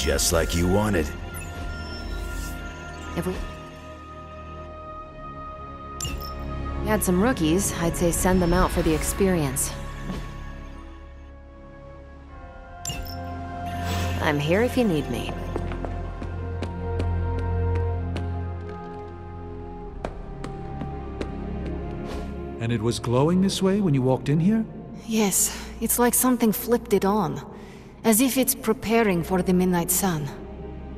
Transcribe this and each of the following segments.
Just like you wanted. If we had some rookies, I'd say send them out for the experience. I'm here if you need me. And it was glowing this way when you walked in here? Yes, it's like something flipped it on. As if it's preparing for the midnight sun.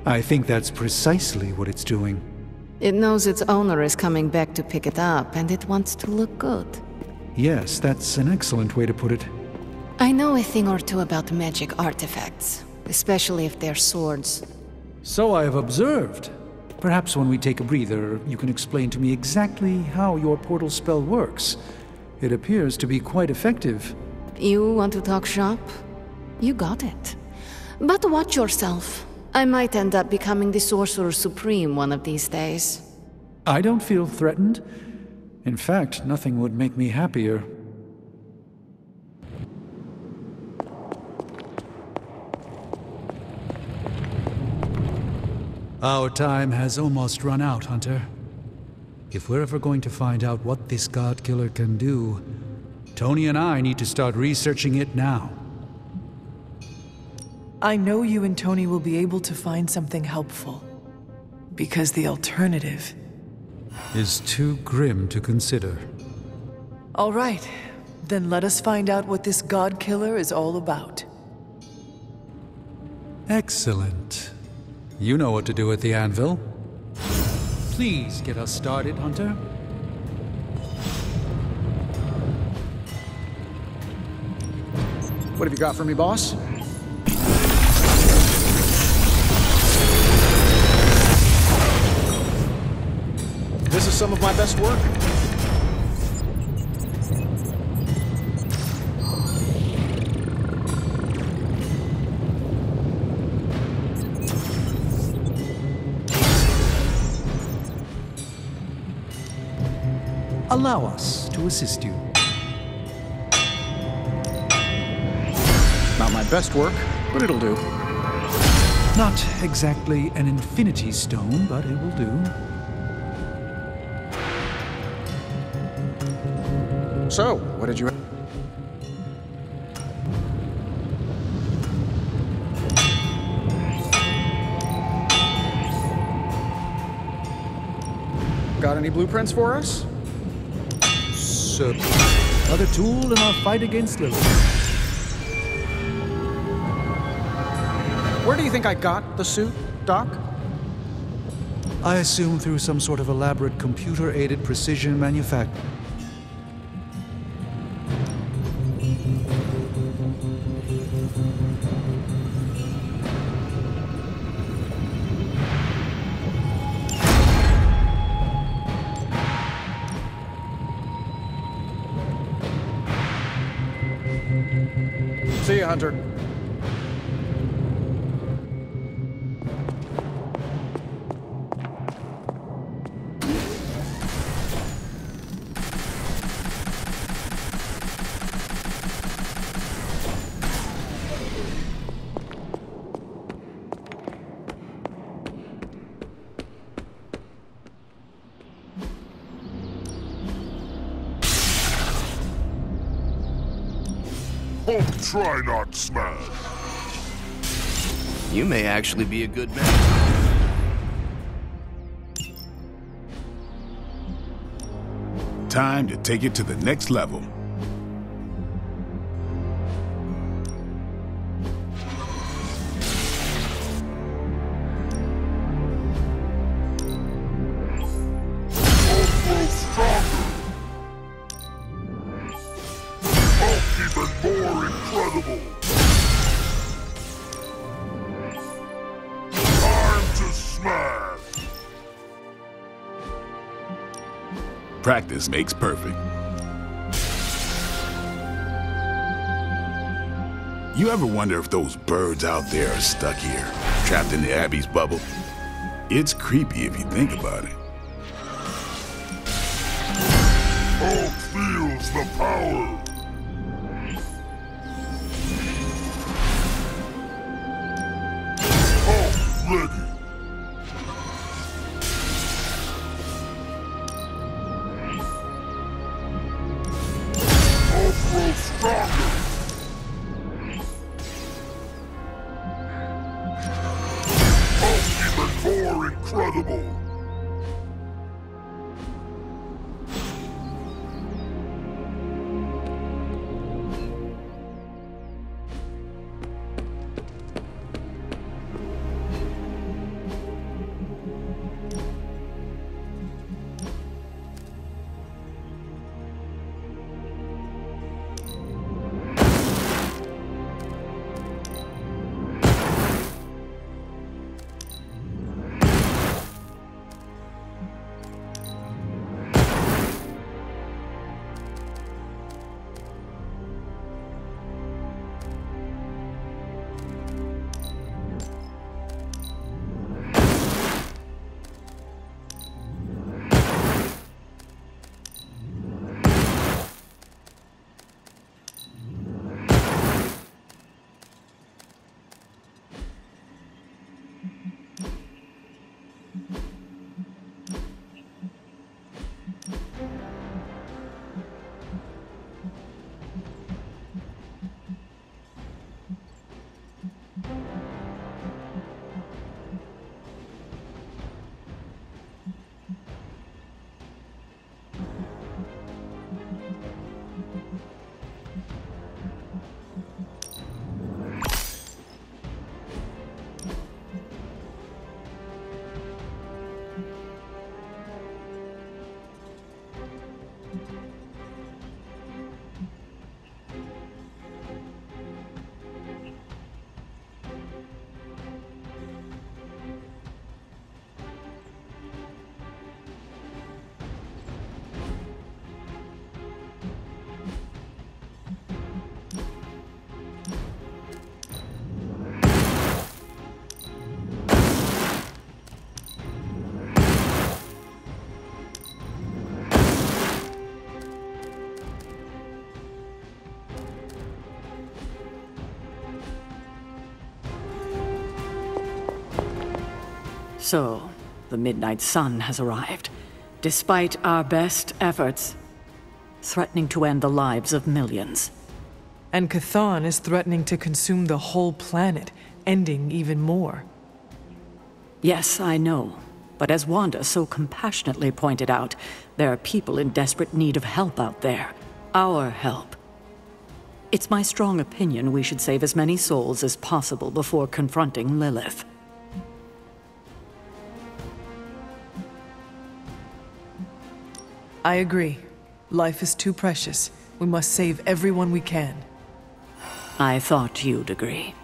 I think that's precisely what it's doing. It knows its owner is coming back to pick it up, and it wants to look good. Yes, that's an excellent way to put it. I know a thing or two about magic artifacts, especially if they're swords. So I have observed. Perhaps when we take a breather, you can explain to me exactly how your portal spell works. It appears to be quite effective. You want to talk shop? You got it. But watch yourself. I might end up becoming the Sorcerer Supreme one of these days. I don't feel threatened. In fact, nothing would make me happier. Our time has almost run out, Hunter. If we're ever going to find out what this God Killer can do, Tony and I need to start researching it now. I know you and Tony will be able to find something helpful. Because the alternative is too grim to consider. All right, then let us find out what this God Killer is all about. Excellent. You know what to do at the anvil. Please get us started, Hunter. What have you got for me, boss? This is some of my best work. Allow us to assist you. Not my best work, but it'll do. Not exactly an infinity stone, but it will do. So, what did you... Got any blueprints for us? Another tool in our fight against Lilith. Where do you think I got the suit, Doc? I assume through some sort of elaborate computer-aided precision manufacturing. See ya, Hunter. Oh, try not smash. You may actually be a good man. Time to take it to the next level. Practice makes perfect. You ever wonder if those birds out there are stuck here, trapped in the Abbey's bubble? It's creepy if you think about it. Hulk feels the power. Hulk ready. I'll grow stronger. More incredible! So, the Midnight Sun has arrived, despite our best efforts, threatening to end the lives of millions. And Chthon is threatening to consume the whole planet, ending even more. Yes, I know. But as Wanda so compassionately pointed out, there are people in desperate need of help out there. Our help. It's my strong opinion we should save as many souls as possible before confronting Lilith. I agree. Life is too precious. We must save everyone we can. I thought you'd agree.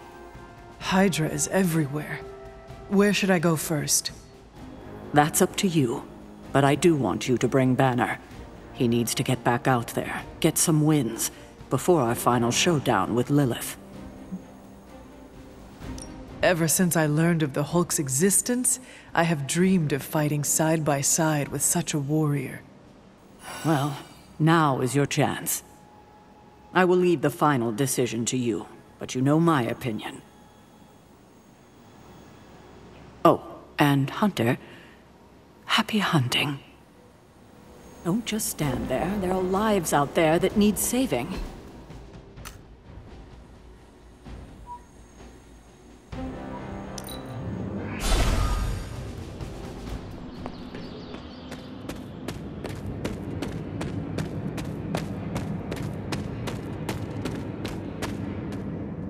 Hydra is everywhere. Where should I go first? That's up to you. But I do want you to bring Banner. He needs to get back out there, get some wins, before our final showdown with Lilith. Ever since I learned of the Hulk's existence, I have dreamed of fighting side by side with such a warrior. Well, now is your chance. I will leave the final decision to you, but you know my opinion. Oh, and Hunter, happy hunting. Don't just stand there. There are lives out there that need saving.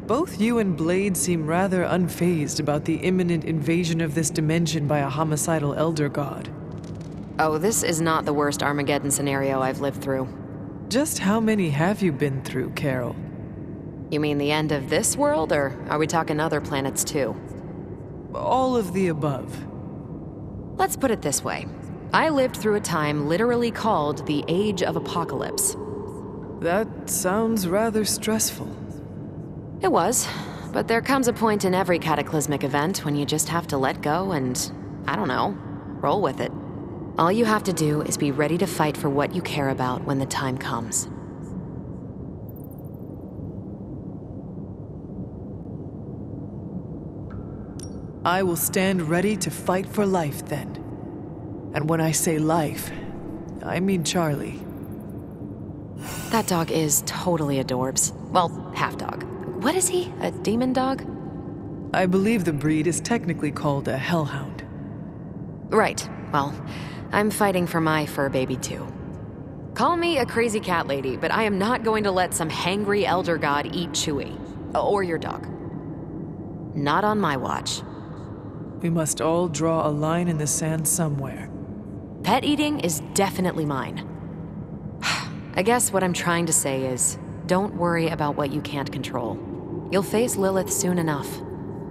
Both you and Blade seem rather unfazed about the imminent invasion of this dimension by a homicidal elder god. Oh, this is not the worst Armageddon scenario I've lived through. Just how many have you been through, Carol? You mean the end of this world, or are we talking other planets too? All of the above. Let's put it this way. I lived through a time literally called the Age of Apocalypse. That sounds rather stressful. It was, but there comes a point in every cataclysmic event when you just have to let go and, I don't know, roll with it. All you have to do is be ready to fight for what you care about when the time comes. I will stand ready to fight for life then. And when I say life, I mean Charlie. That dog is totally adorbs. Well, half dog. What is he? A demon dog? I believe the breed is technically called a hellhound. Right. Well, I'm fighting for my fur baby too. Call me a crazy cat lady, but I am not going to let some hangry elder god eat Chewie. Or your dog. Not on my watch. We must all draw a line in the sand somewhere. Pet eating is definitely mine. I guess what I'm trying to say is, don't worry about what you can't control. You'll face Lilith soon enough.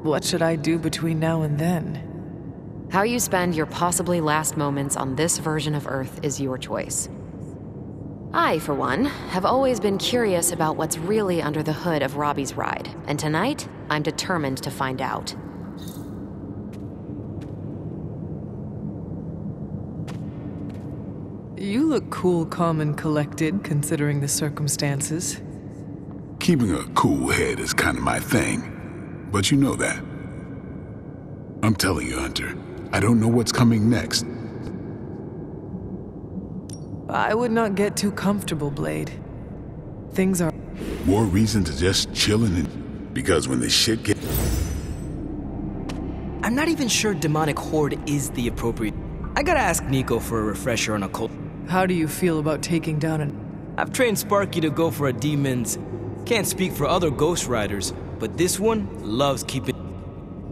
What should I do between now and then? How you spend your possibly last moments on this version of Earth is your choice. I, for one, have always been curious about what's really under the hood of Robbie's ride, and tonight, I'm determined to find out. You look cool, calm, and collected, considering the circumstances. Keeping a cool head is kind of my thing, but you know that. I'm telling you, Hunter, I don't know what's coming next. I would not get too comfortable, Blade. Things are... More reason to just chillin' and... Because when the shit get... I'm not even sure demonic horde is the appropriate... I gotta ask Nico for a refresher on occult. How do you feel about taking down an... I've trained Sparky to go for a demon's... Can't speak for other Ghost Riders, but this one loves keeping...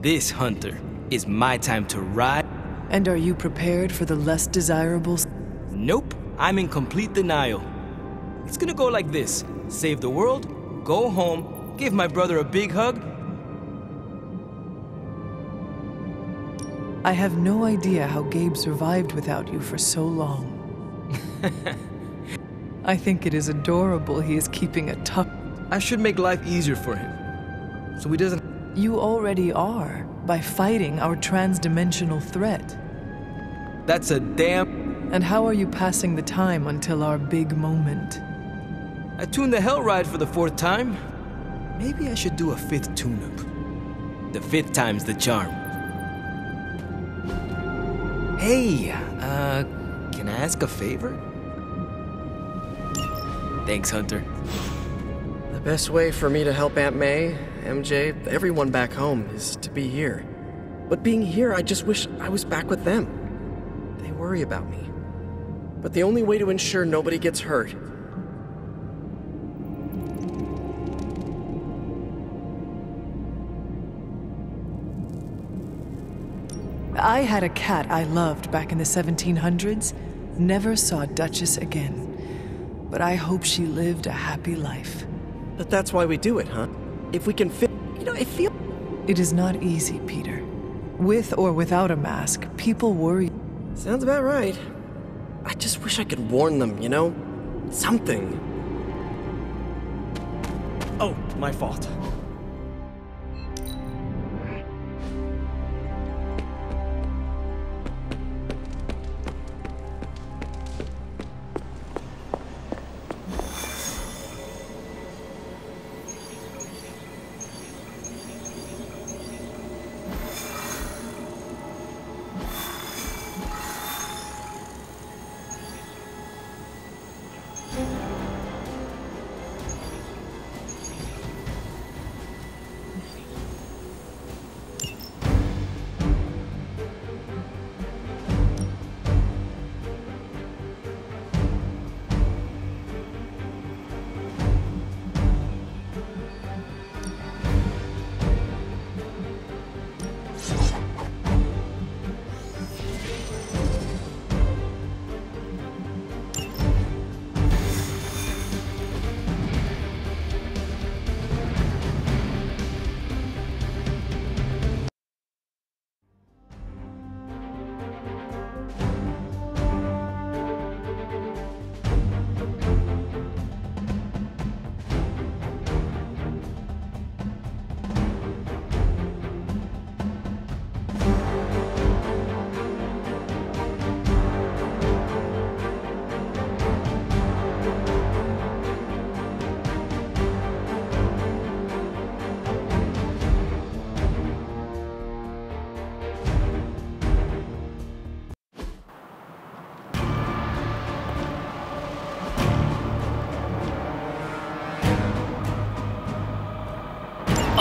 This, Hunter, is my time to ride. And are you prepared for the less desirables? Nope, I'm in complete denial. It's gonna go like this. Save the world, go home, give my brother a big hug. I have no idea how Gabe survived without you for so long. I think it is adorable he is keeping a tough... I should make life easier for him, so he doesn't... You already are, by fighting our trans-dimensional threat. That's a damn... And how are you passing the time until our big moment? I tuned the Hell Ride for the 4th time. Maybe I should do a 5th tune-up. The 5th time's the charm. Hey, can I ask a favor? Thanks, Hunter. The best way for me to help Aunt May, MJ, everyone back home is to be here. But being here, I just wish I was back with them. They worry about me. But the only way to ensure nobody gets hurt I had a cat I loved back in the 1700s. Never saw Duchess again. But I hope she lived a happy life. But that's why we do it, huh? If we can fit... You know, I feel... It is not easy, Peter. With or without a mask, people worry. Sounds about right. I just wish I could warn them, you know? Something. Oh, my fault.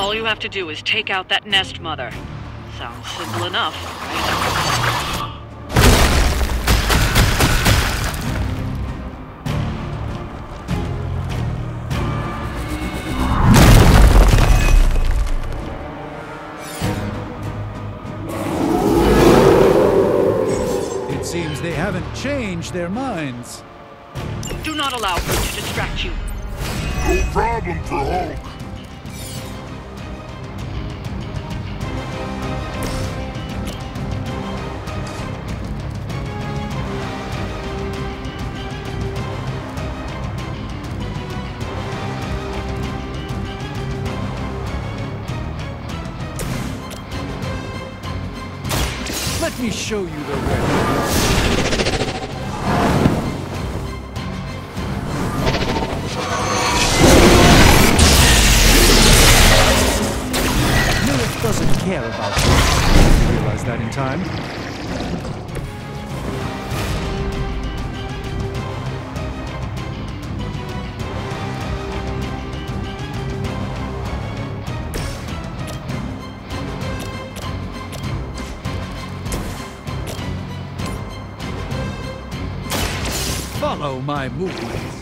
All you have to do is take out that nest mother. Sounds simple enough, right? It seems they haven't changed their minds. Do not allow her to distract you. No problem for Hulk. Let me show you the way. Lilith doesn't care about you. You realize that in time. Follow my movements.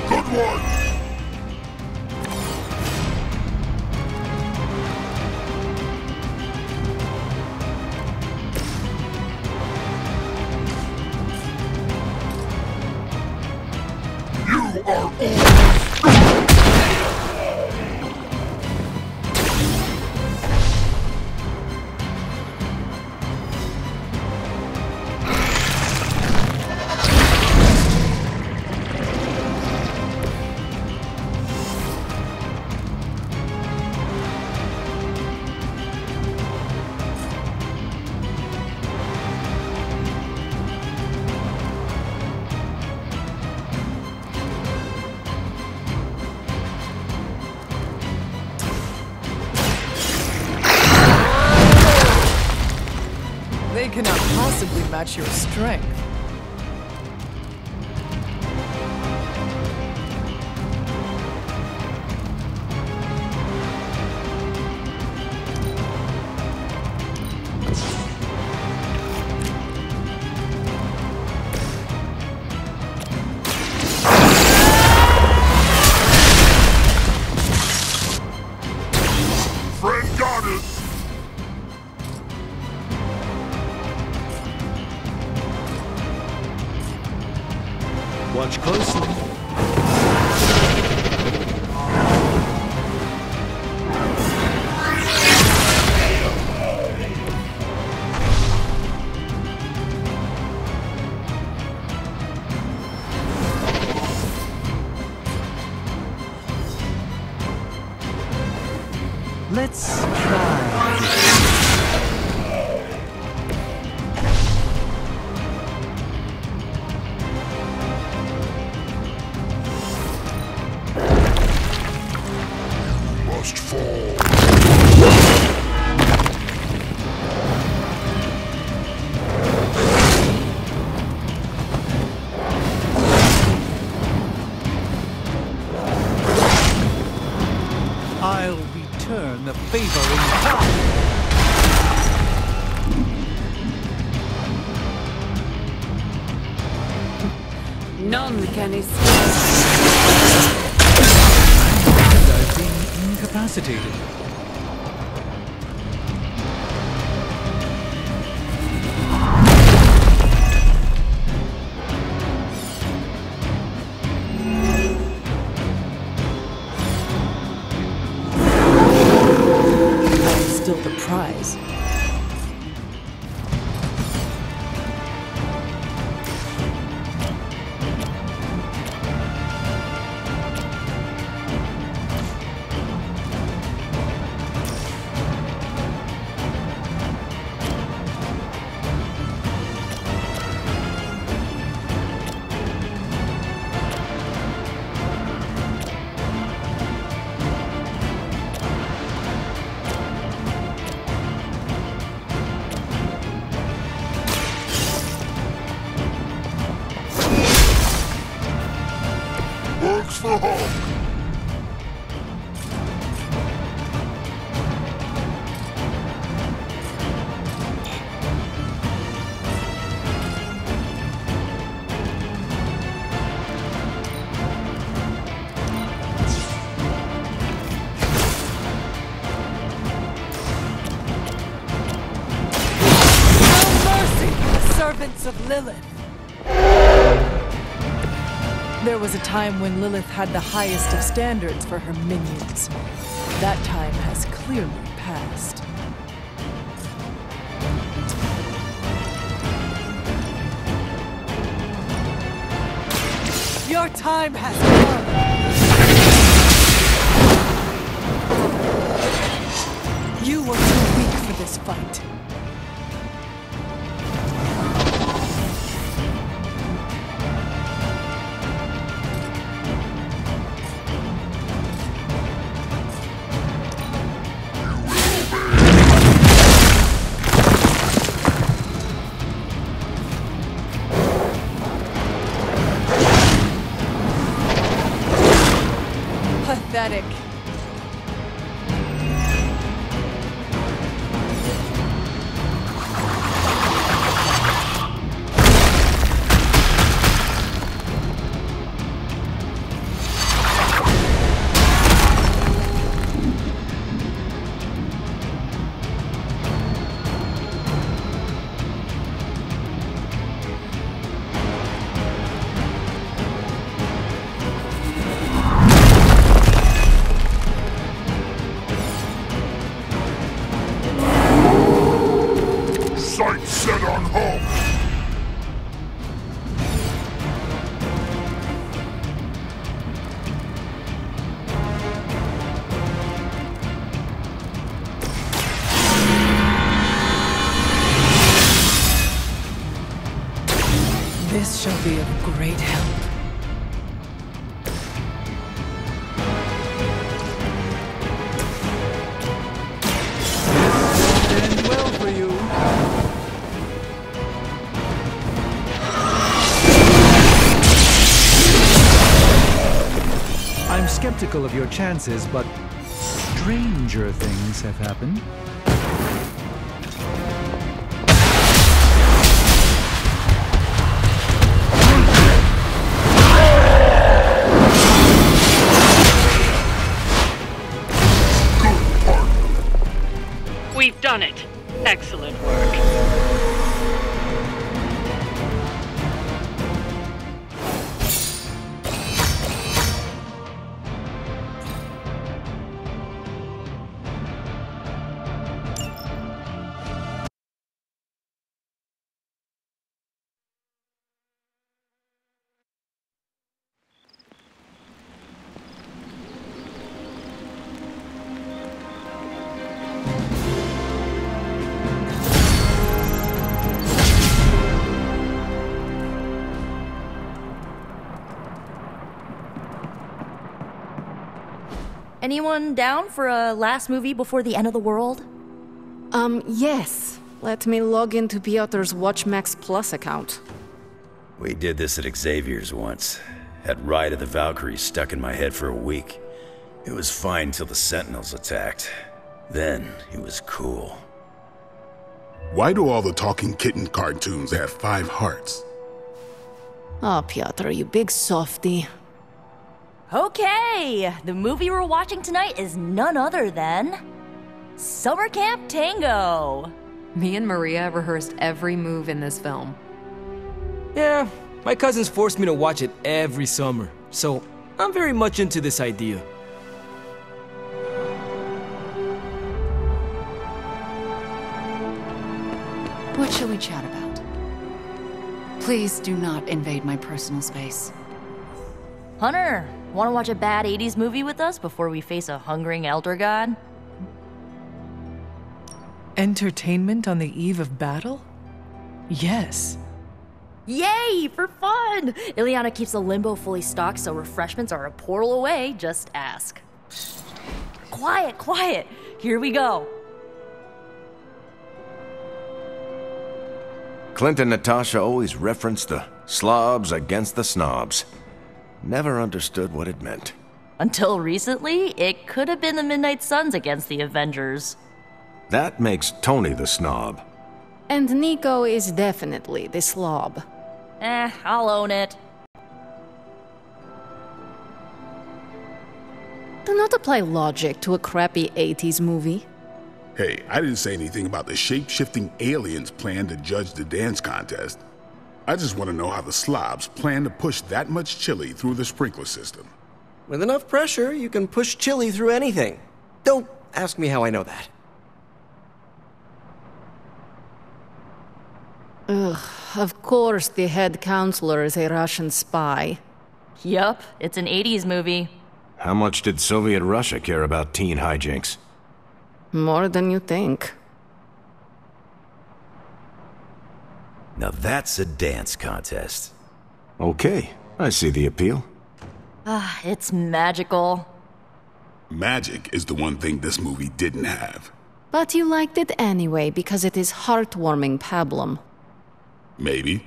Good one. You are all. They cannot possibly match your strength. Friend got it. Watch closely. Let's try this. Must fall. I'll return the favor in time. None can escape. I've been incapacitated. Still the prize. curse of Lilith. There was a time when Lilith had the highest of standards for her minions. That time has clearly passed. Your time has come. You were too weak for this fight. Pathetic. Sight set on home! This shall be of great help. End well for you. I'm skeptical of your chances, but stranger things have happened. We've done it. Excellent work. Anyone down for a last movie before the end of the world? Yes. Let me log into Piotr's WatchMax Plus account. We did this at Xavier's once. Had Ride of the Valkyries stuck in my head for a week. It was fine till the Sentinels attacked. Then it was cool. Why do all the talking kitten cartoons have 5 hearts? Oh, Piotr, you big softy. Okay, the movie we're watching tonight is none other than Summer Camp Tango. Me and Maria rehearsed every move in this film. Yeah, my cousins forced me to watch it every summer, so I'm very much into this idea. What shall we chat about? Please do not invade my personal space. Hunter, want to watch a bad 80s movie with us before we face a hungering elder god? Entertainment on the eve of battle? Yes. Yay, for fun! Ileana keeps the limbo fully stocked, so refreshments are a portal away, just ask. Quiet, quiet, here we go. Clint and Natasha always referenced the slobs against the snobs. Never understood what it meant. Until recently, it could have been the Midnight Suns against the Avengers. That makes Tony the snob. And Nico is definitely the slob. I'll own it. Do not apply logic to a crappy 80s movie. Hey, I didn't say anything about the shape-shifting aliens plan to judge the dance contest. I just want to know how the slobs plan to push that much chili through the sprinkler system. With enough pressure, you can push chili through anything. Don't ask me how I know that. Ugh, of course the head counselor is a Russian spy. Yup, it's an 80s movie. How much did Soviet Russia care about teen hijinks? More than you think. Now that's a dance contest. Okay, I see the appeal. Ah, it's magical. Magic is the one thing this movie didn't have. But you liked it anyway because it is heartwarming pablum. Maybe.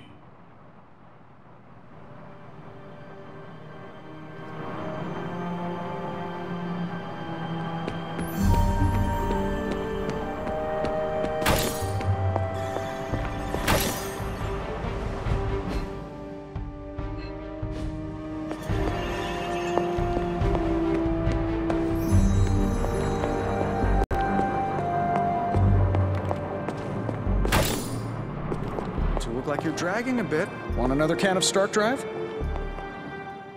Like you're dragging a bit. Want another can of Start Drive?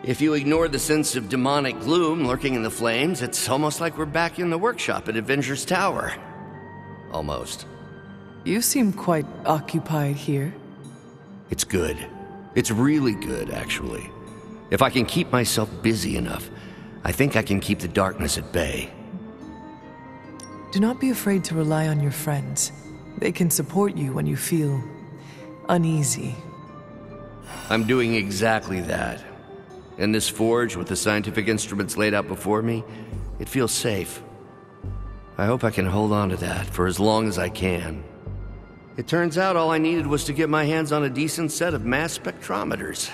If you ignore the sense of demonic gloom lurking in the flames, it's almost like we're back in the workshop at Avengers Tower. Almost. You seem quite occupied here. It's good. It's really good, actually. If I can keep myself busy enough, I think I can keep the darkness at bay. Do not be afraid to rely on your friends. They can support you when you feel uneasy. I'm doing exactly that. In this forge, with the scientific instruments laid out before me, it feels safe. I hope I can hold on to that for as long as I can. It turns out all I needed was to get my hands on a decent set of mass spectrometers.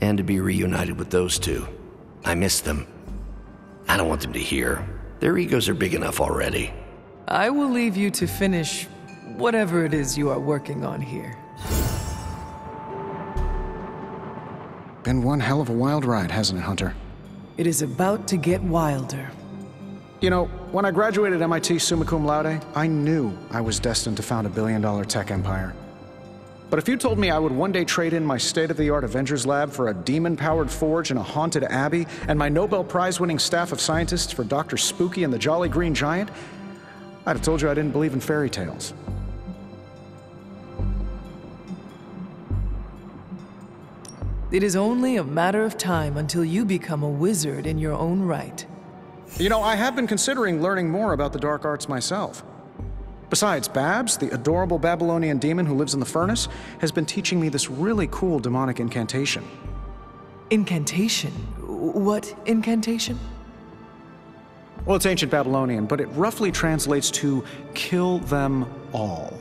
And to be reunited with those two. I miss them. I don't want them to hear. Their egos are big enough already. I will leave you to finish whatever it is you are working on here. Been one hell of a wild ride, hasn't it, Hunter? It is about to get wilder. You know, when I graduated MIT summa cum laude, I knew I was destined to found a billion-dollar tech empire. But if you told me I would one day trade in my state-of-the-art Avengers lab for a demon-powered forge in a haunted abbey and my Nobel Prize-winning staff of scientists for Dr. Spooky and the Jolly Green Giant, I'd have told you I didn't believe in fairy tales. It is only a matter of time until you become a wizard in your own right. You know, I have been considering learning more about the dark arts myself. Besides, Babs, the adorable Babylonian demon who lives in the furnace, has been teaching me this really cool demonic incantation. Incantation? What incantation? Well, it's ancient Babylonian, but it roughly translates to kill them all.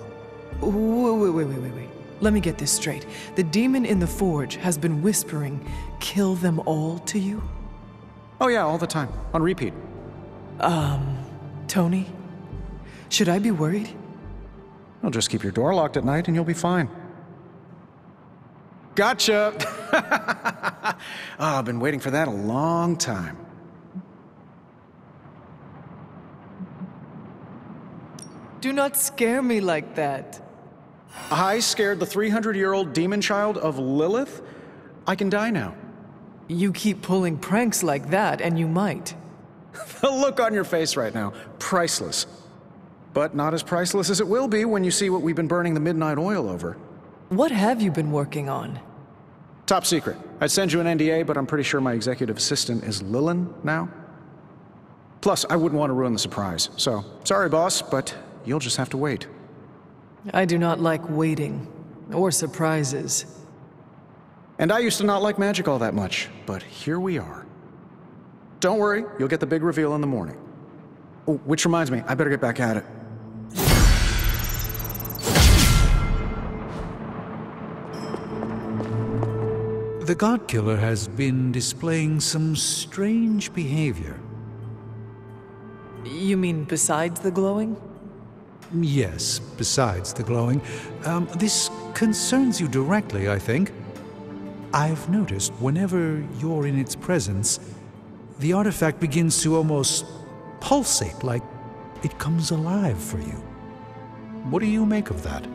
Wait. Let me get this straight. The demon in the forge has been whispering, "Kill them all" to you? Oh yeah, all the time. On repeat. Tony? Should I be worried? Well, just keep your door locked at night and you'll be fine. Gotcha! I've been waiting for that a long time. Do not scare me like that. I scared the 300-year-old demon child of Lilith? I can die now. You keep pulling pranks like that, and you might. The look on your face right now, priceless. But not as priceless as it will be when you see what we've been burning the midnight oil over. What have you been working on? Top secret. I'd send you an NDA, but I'm pretty sure my executive assistant is Lillian now. Plus, I wouldn't want to ruin the surprise. So, sorry boss, but you'll just have to wait. I do not like waiting, or surprises. And I used to not like magic all that much, but here we are. Don't worry, you'll get the big reveal in the morning. Oh, which reminds me, I better get back at it. The God Killer has been displaying some strange behavior. You mean besides the glowing? Yes, besides the glowing. This concerns you directly, I think. I've noticed whenever you're in its presence, the artifact begins to almost pulsate, like it comes alive for you. What do you make of that?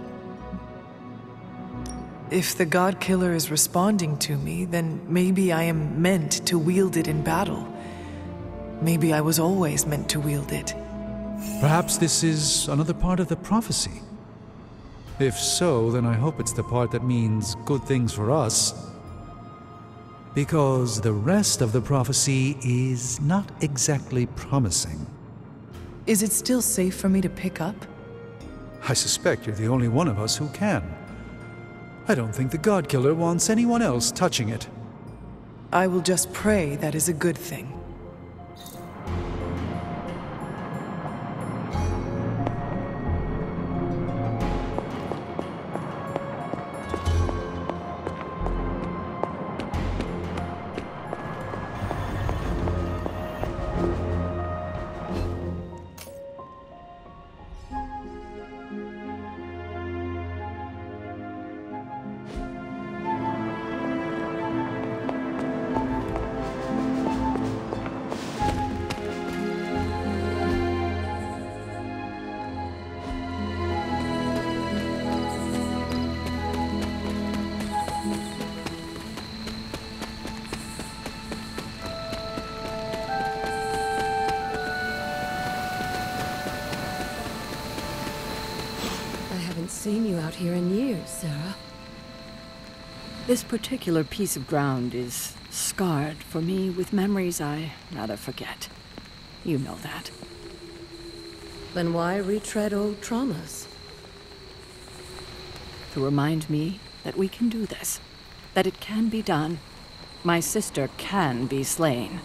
If the God Killer is responding to me, then maybe I am meant to wield it in battle. Maybe I was always meant to wield it. Perhaps this is another part of the prophecy. If so, then I hope it's the part that means good things for us. Because the rest of the prophecy is not exactly promising. Is it still safe for me to pick up? I suspect you're the only one of us who can. I don't think the God Killer wants anyone else touching it. I will just pray that is a good thing. Seen you out here in years, Sarah. This particular piece of ground is scarred for me with memories I rather forget. You know that. Then why retread old traumas? To remind me that we can do this. That it can be done. My sister can be slain.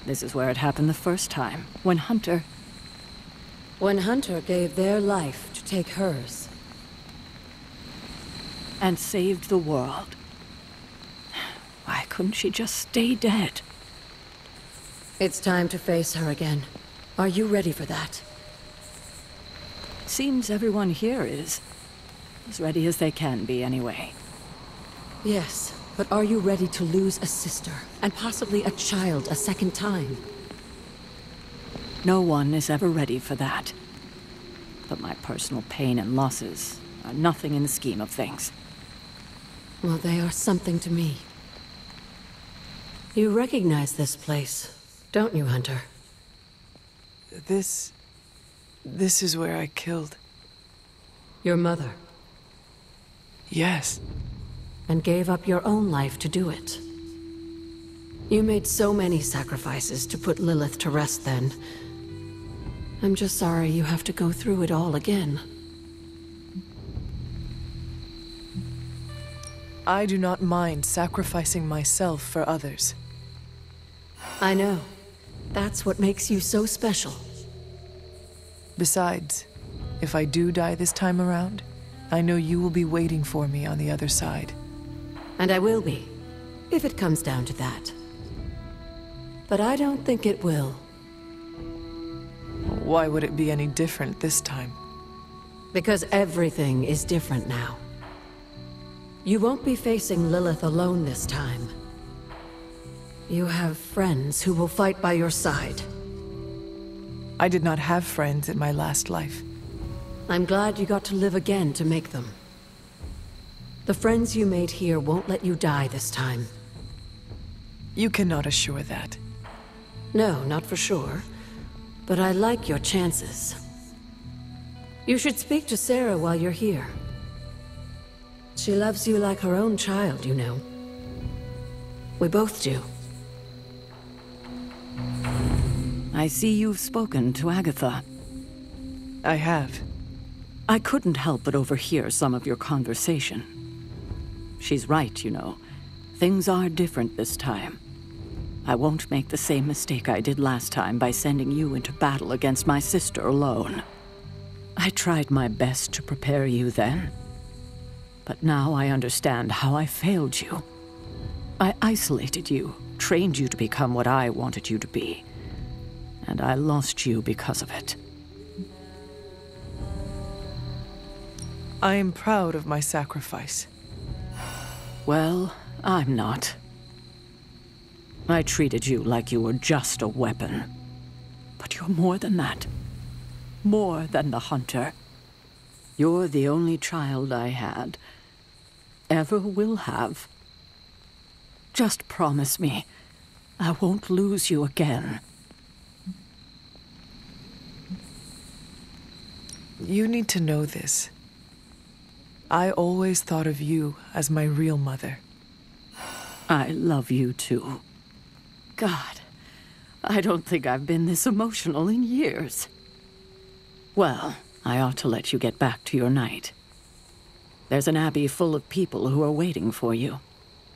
This is where it happened the first time, when Hunter... When Hunter gave their life to take hers. And saved the world. Why couldn't she just stay dead? It's time to face her again. Are you ready for that? Seems everyone here is. As ready as they can be, anyway. Yes, but are you ready to lose a sister, and possibly a child a second time? No one is ever ready for that. But my personal pain and losses are nothing in the scheme of things. Well, they are something to me. You recognize this place, don't you, Hunter? This is where I killed... Your mother. Yes. And gave up your own life to do it. You made so many sacrifices to put Lilith to rest then. I'm just sorry you have to go through it all again. I do not mind sacrificing myself for others. I know. That's what makes you so special. Besides, if I do die this time around, I know you will be waiting for me on the other side. And I will be, if it comes down to that. But I don't think it will. Why would it be any different this time? Because everything is different now. You won't be facing Lilith alone this time. You have friends who will fight by your side. I did not have friends in my last life. I'm glad you got to live again to make them. The friends you made here won't let you die this time. You cannot assure that. No, not for sure. But I like your chances. You should speak to Sarah while you're here. She loves you like her own child, you know. We both do. I see you've spoken to Agatha. I have. I couldn't help but overhear some of your conversation. She's right, you know. Things are different this time. I won't make the same mistake I did last time by sending you into battle against my sister alone. I tried my best to prepare you then. But now I understand how I failed you. I isolated you, trained you to become what I wanted you to be. And I lost you because of it. I am proud of my sacrifice. Well, I'm not. I treated you like you were just a weapon. But you're more than that. More than the Hunter. You're the only child I had. ever will have. Just promise me, I won't lose you again. You need to know this. I always thought of you as my real mother. I love you too. God, I don't think I've been this emotional in years. Well, I ought to let you get back to your night. There's an abbey full of people who are waiting for you.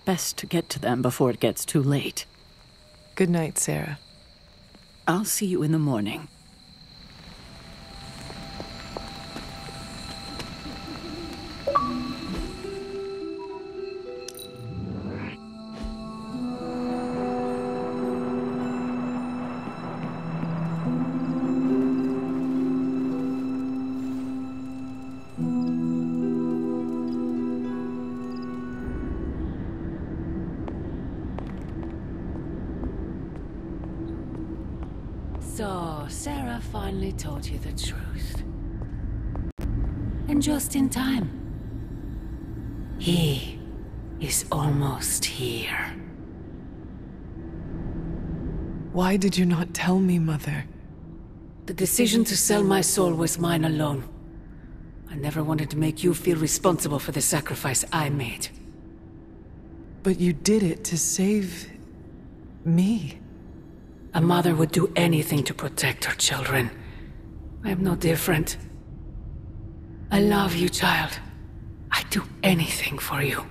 Best to get to them before it gets too late. Good night, Sarah. I'll see you in the morning. So, Sarah finally told you the truth. And just in time. He is almost here. Why did you not tell me, Mother? The decision to sell my soul was mine alone. I never wanted to make you feel responsible for the sacrifice I made. But you did it to save... me. A mother would do anything to protect her children. I am no different. I love you, child. I'd do anything for you.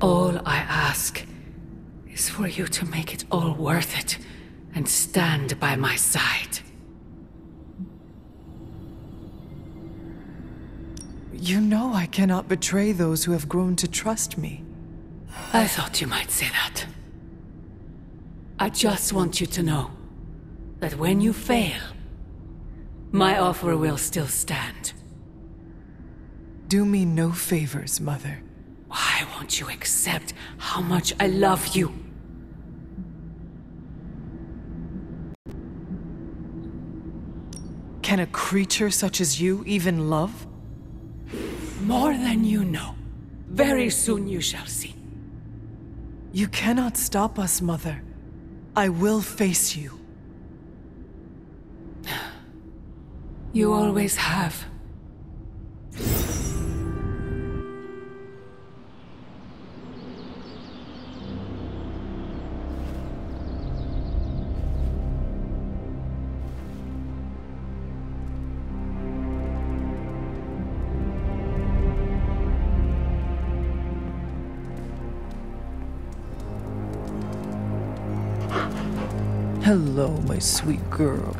All I ask is for you to make it all worth it and stand by my side. You know I cannot betray those who have grown to trust me. I thought you might say that. I just want you to know that when you fail, my offer will still stand. Do me no favors, Mother. Why won't you accept how much I love you? Can a creature such as you even love? More than you know. Very soon you shall see. You cannot stop us, Mother. I will face you. You always have. Hello, my sweet girl.